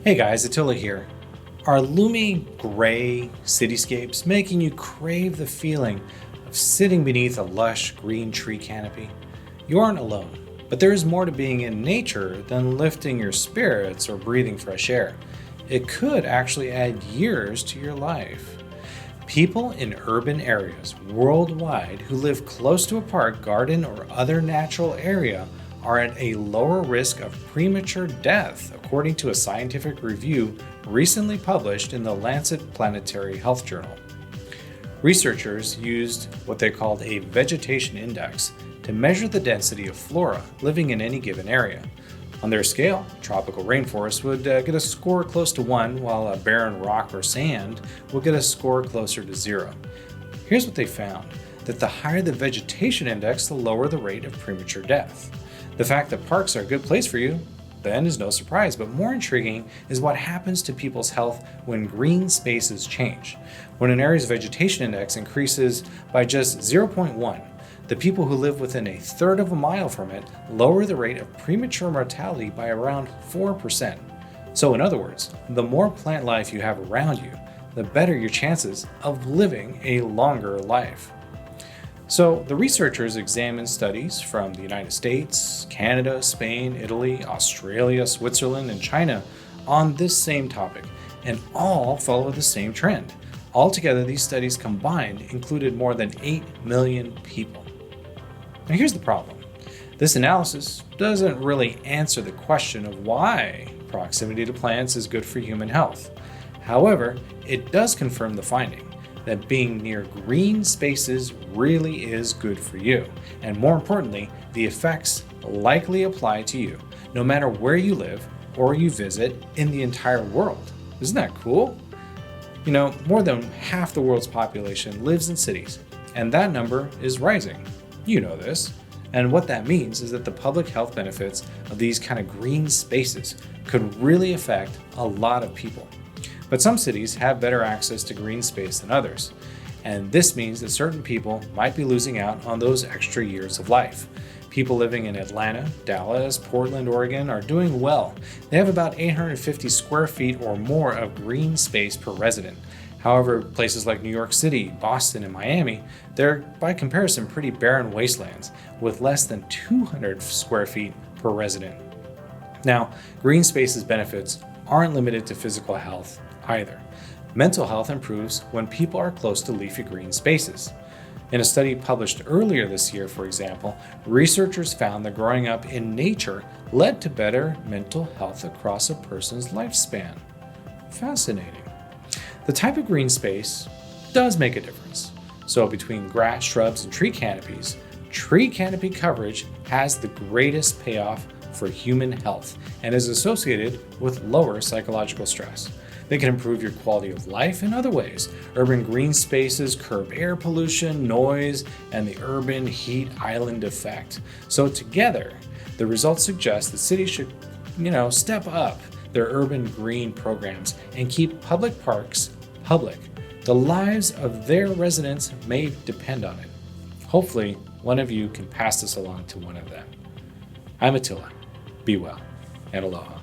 Hey guys, Attila here. Are loomy gray cityscapes making you crave the feeling of sitting beneath a lush green tree canopy? You aren't alone, but there is more to being in nature than lifting your spirits or breathing fresh air. It could actually add years to your life. People in urban areas worldwide who live close to a park, garden, or other natural area are at a lower risk of premature death, according to a scientific review recently published in the Lancet Planetary Health journal. Researchers used what they called a vegetation index to measure the density of flora living in any given area. On their scale, tropical rainforests would get a score close to 1, while a barren rock or sand would get a score closer to 0. Here's what they found: that the higher the vegetation index, the lower the rate of premature death. The fact that parks are a good place for you, then, is no surprise, but more intriguing is what happens to people's health when green spaces change. When an area's vegetation index increases by just 0.1, the people who live within a third of a mile from it lower the rate of premature mortality by around 4%. So in other words, the more plant life you have around you, the better your chances of living a longer life. So the researchers examined studies from the United States, Canada, Spain, Italy, Australia, Switzerland, and China on this same topic, and all follow the same trend. Altogether, these studies combined included more than 8 million people. Now here's the problem. This analysis doesn't really answer the question of why proximity to plants is good for human health. However, it does confirm the finding that being near green spaces really is good for you. And more importantly, the effects likely apply to you, no matter where you live or you visit in the entire world. Isn't that cool? You know, more than half the world's population lives in cities, and that number is rising. You know this. And what that means is that the public health benefits of these kind of green spaces could really affect a lot of people. But some cities have better access to green space than others, and this means that certain people might be losing out on those extra years of life. People living in Atlanta, Dallas, Portland, Oregon are doing well. They have about 850 square feet or more of green space per resident. However, places like New York City, Boston, and Miami, they're by comparison pretty barren wastelands with less than 200 square feet per resident. Now, green spaces benefits aren't limited to physical health either. Mental health improves when people are close to leafy green spaces. In a study published earlier this year, for example, researchers found that growing up in nature led to better mental health across a person's lifespan. Fascinating. The type of green space does make a difference. So between grass, shrubs, and tree canopy coverage has the greatest payoff for human health and is associated with lower psychological stress. They can improve your quality of life in other ways. Urban green spaces curb air pollution, noise, and the urban heat island effect. So together, the results suggest that cities should, step up their urban green programs and keep public parks public. The lives of their residents may depend on it. Hopefully, one of you can pass this along to one of them. I'm Attila. Be well, and aloha.